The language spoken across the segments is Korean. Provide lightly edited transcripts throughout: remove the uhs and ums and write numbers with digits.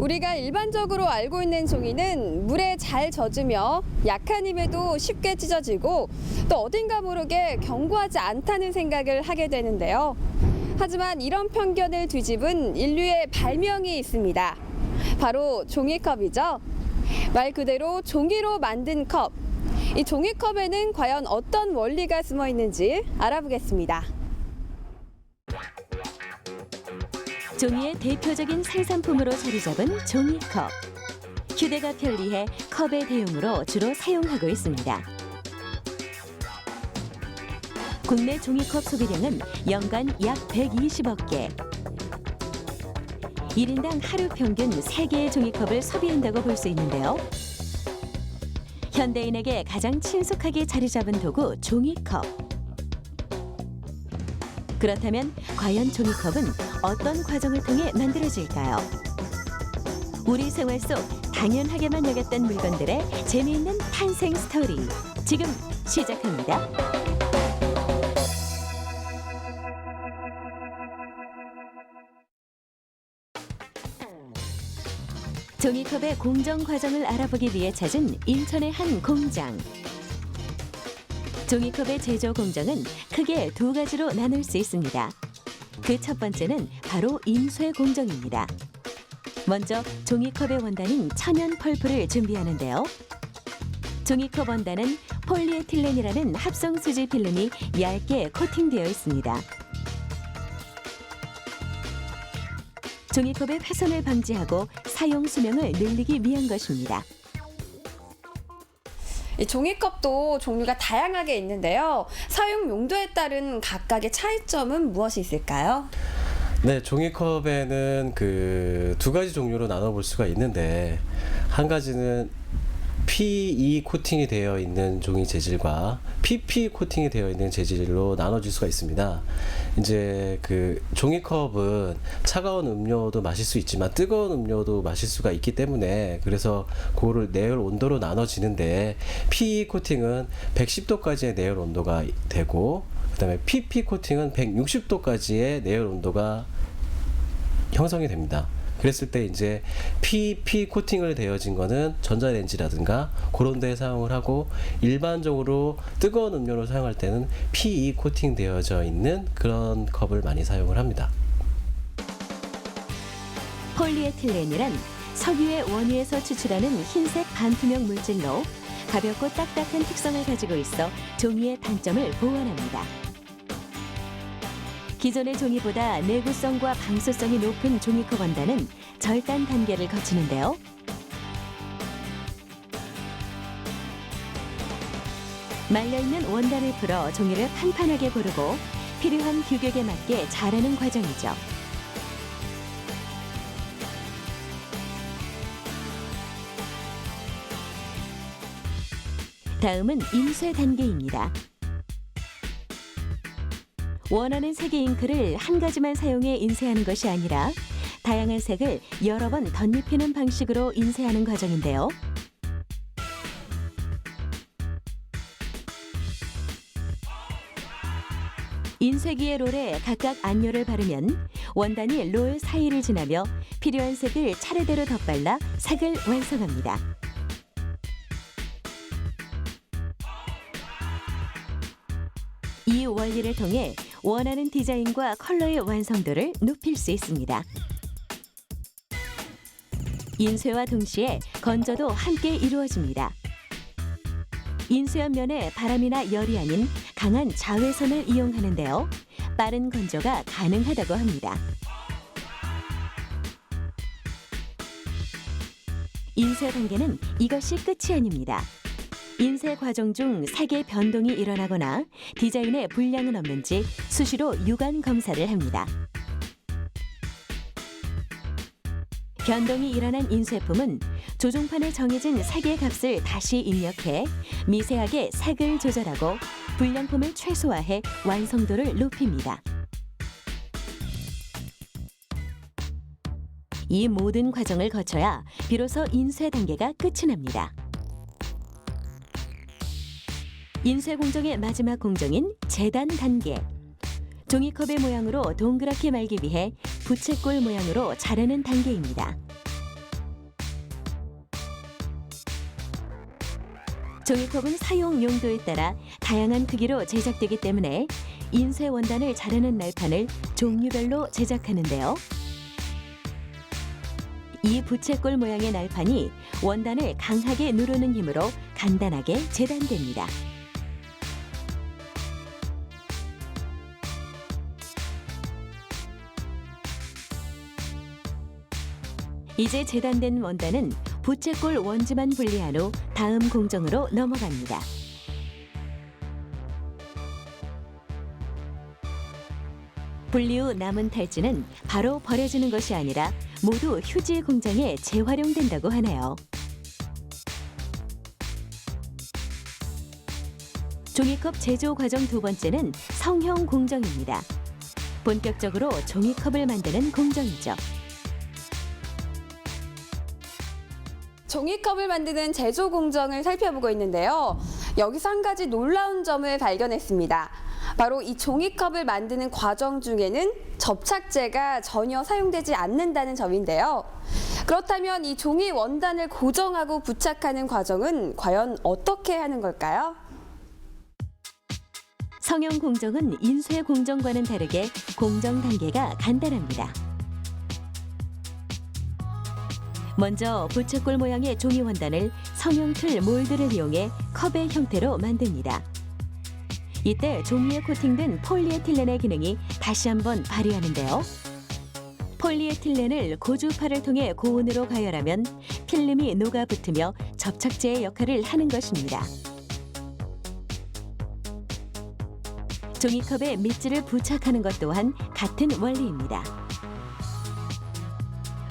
우리가 일반적으로 알고 있는 종이는 물에 잘 젖으며 약한 힘에도 쉽게 찢어지고 또 어딘가 모르게 견고하지 않다는 생각을 하게 되는데요. 하지만 이런 편견을 뒤집은 인류의 발명이 있습니다. 바로 종이컵이죠. 말 그대로 종이로 만든 컵. 이 종이컵에는 과연 어떤 원리가 숨어 있는지 알아보겠습니다. 종이의 대표적인 생산품으로 자리 잡은 종이컵. 휴대가 편리해 컵의 대용으로 주로 사용하고 있습니다. 국내 종이컵 소비량은 연간 약 120억 개. 1인당 하루 평균 3개의 종이컵을 소비한다고 볼 수 있는데요. 현대인에게 가장 친숙하게 자리 잡은 도구 종이컵. 그렇다면 과연 종이컵은 어떤 과정을 통해 만들어질까요? 우리 생활 속 당연하게만 여겼던 물건들의 재미있는 탄생 스토리 지금 시작합니다. 종이컵의 공정 과정을 알아보기 위해 찾은 인천의 한 공장. 종이컵의 제조 공정은 크게 두 가지로 나눌 수 있습니다. 그 첫 번째는 바로 인쇄 공정입니다. 먼저 종이컵의 원단인 천연 펄프를 준비하는데요. 종이컵 원단은 폴리에틸렌이라는 합성 수지 필름이 얇게 코팅되어 있습니다. 종이컵의 훼손을 방지하고 사용 수명을 늘리기 위한 것입니다. 이 종이컵도 종류가 다양하게 있는데요. 사용 용도에 따른 각각의 차이점은 무엇이 있을까요? 네, 종이컵에는 그 두 가지 종류로 나눠볼 수가 있는데, 한 가지는 PE 코팅이 되어 있는 종이 재질과 PP 코팅이 되어 있는 재질로 나눠질 수가 있습니다. 이제 그 종이컵은 차가운 음료도 마실 수 있지만 뜨거운 음료도 마실 수가 있기 때문에, 그래서 그거를 내열 온도로 나눠지는데, PE 코팅은 110도까지의 내열 온도가 되고, 그다음에 PP 코팅은 160도까지의 내열 온도가 형성이 됩니다. 그랬을 때 이제 PP 코팅을 되어진 거는 전자레인지라든가 그런 데 사용을 하고, 일반적으로 뜨거운 음료를 사용할 때는 PE 코팅 되어져 있는 그런 컵을 많이 사용을 합니다. 폴리에틸렌이란 석유의 원유에서 추출하는 흰색 반투명 물질로 가볍고 딱딱한 특성을 가지고 있어 종이의 단점을 보완합니다. 기존의 종이보다 내구성과 방수성이 높은 종이컵 원단은 절단 단계를 거치는데요. 말려있는 원단을 풀어 종이를 판판하게 고르고 필요한 규격에 맞게 자르는 과정이죠. 다음은 인쇄 단계입니다. 원하는 색의 잉크를 한 가지만 사용해 인쇄하는 것이 아니라 다양한 색을 여러 번 덧입히는 방식으로 인쇄하는 과정인데요. 인쇄기의 롤에 각각 안료를 바르면 원단이 롤 사이를 지나며 필요한 색을 차례대로 덧발라 색을 완성합니다. 이 원리를 통해 원하는 디자인과 컬러의 완성도를 높일 수 있습니다. 인쇄와 동시에 건조도 함께 이루어집니다. 인쇄한 면에 바람이나 열이 아닌 강한 자외선을 이용하는데요. 빠른 건조가 가능하다고 합니다. 인쇄 단계는 이것이 끝이 아닙니다. 인쇄 과정 중 색의 변동이 일어나거나 디자인에 불량은 없는지 수시로 유관 검사를 합니다. 변동이 일어난 인쇄품은 조종판에 정해진 색의 값을 다시 입력해 미세하게 색을 조절하고 불량품을 최소화해 완성도를 높입니다. 이 모든 과정을 거쳐야 비로소 인쇄 단계가 끝이 납니다. 인쇄 공정의 마지막 공정인 재단 단계. 종이컵의 모양으로 동그랗게 말기 위해 부채꼴 모양으로 자르는 단계입니다. 종이컵은 사용 용도에 따라 다양한 크기로 제작되기 때문에 인쇄 원단을 자르는 날판을 종류별로 제작하는데요. 이 부채꼴 모양의 날판이 원단을 강하게 누르는 힘으로 간단하게 재단됩니다. 이제 재단된 원단은 부채꼴 원지만 분리한 후 다음 공정으로 넘어갑니다. 분리 후 남은 탈지는 바로 버려지는 것이 아니라 모두 휴지 공장에 재활용된다고 하네요. 종이컵 제조 과정 두 번째는 성형 공정입니다. 본격적으로 종이컵을 만드는 공정이죠. 종이컵을 만드는 제조 공정을 살펴보고 있는데요. 여기서 한 가지 놀라운 점을 발견했습니다. 바로 이 종이컵을 만드는 과정 중에는 접착제가 전혀 사용되지 않는다는 점인데요. 그렇다면 이 종이 원단을 고정하고 부착하는 과정은 과연 어떻게 하는 걸까요? 성형 공정은 인쇄 공정과는 다르게 공정 단계가 간단합니다. 먼저 부채꼴 모양의 종이 원단을 성형 틀 몰드를 이용해 컵의 형태로 만듭니다. 이때 종이에 코팅된 폴리에틸렌의 기능이 다시 한번 발휘하는데요. 폴리에틸렌을 고주파를 통해 고온으로 가열하면 필름이 녹아붙으며 접착제의 역할을 하는 것입니다. 종이컵에 밑지를 부착하는 것 또한 같은 원리입니다.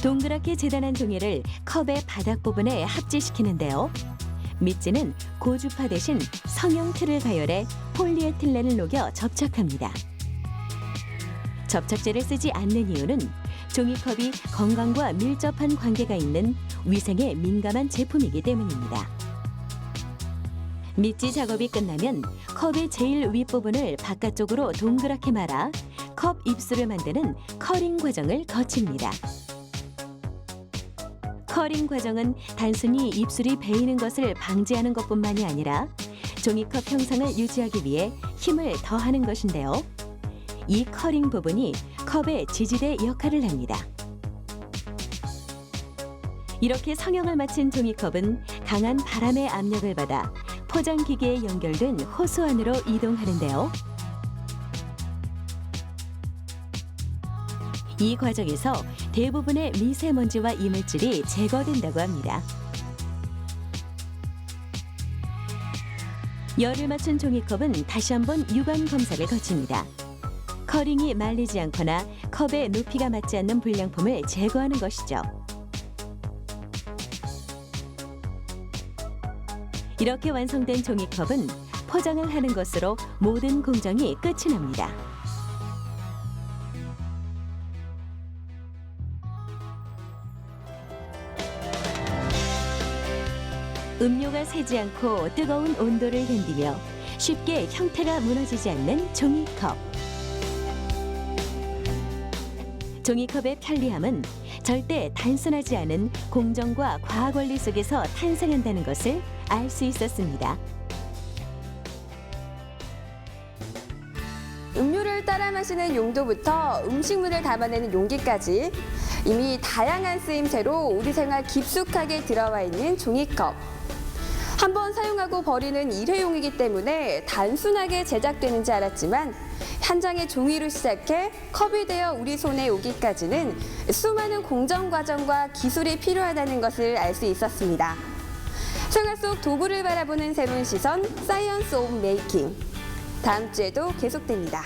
동그랗게 재단한 종이를 컵의 바닥 부분에 합지시키는데요. 밑지는 고주파 대신 성형 틀을 가열해 폴리에틸렌을 녹여 접착합니다. 접착제를 쓰지 않는 이유는 종이컵이 건강과 밀접한 관계가 있는 위생에 민감한 제품이기 때문입니다. 밑지 작업이 끝나면 컵의 제일 윗부분을 바깥쪽으로 동그랗게 말아 컵 입술을 만드는 커링 과정을 거칩니다. 커링 과정은 단순히 입술이 베이는 것을 방지하는 것뿐만이 아니라 종이컵 형상을 유지하기 위해 힘을 더하는 것인데요. 이 커링 부분이 컵의 지지대 역할을 합니다. 이렇게 성형을 마친 종이컵은 강한 바람의 압력을 받아 포장기계에 연결된 호스 안으로 이동하는데요. 이 과정에서 대부분의 미세먼지와 이물질이 제거된다고 합니다. 열을 맞춘 종이컵은 다시 한번 유관 검사를 거칩니다. 커링이 말리지 않거나 컵의 높이가 맞지 않는 불량품을 제거하는 것이죠. 이렇게 완성된 종이컵은 포장을 하는 것으로 모든 공정이 끝이 납니다. 음료가 새지 않고 뜨거운 온도를 견디며 쉽게 형태가 무너지지 않는 종이컵. 종이컵의 편리함은 절대 단순하지 않은 공정과 과학 원리 속에서 탄생한다는 것을 알 수 있었습니다. 음료를 따라 마시는 용도부터 음식물을 담아내는 용기까지 이미 다양한 쓰임새로 우리 생활 깊숙하게 들어와 있는 종이컵. 한번 사용하고 버리는 일회용이기 때문에 단순하게 제작되는지 알았지만 한 장의 종이로 시작해 컵이 되어 우리 손에 오기까지는 수많은 공정 과정과 기술이 필요하다는 것을 알 수 있었습니다. 생활 속 도구를 바라보는 새로운 시선, 사이언스 오브 메이킹. 다음 주에도 계속됩니다.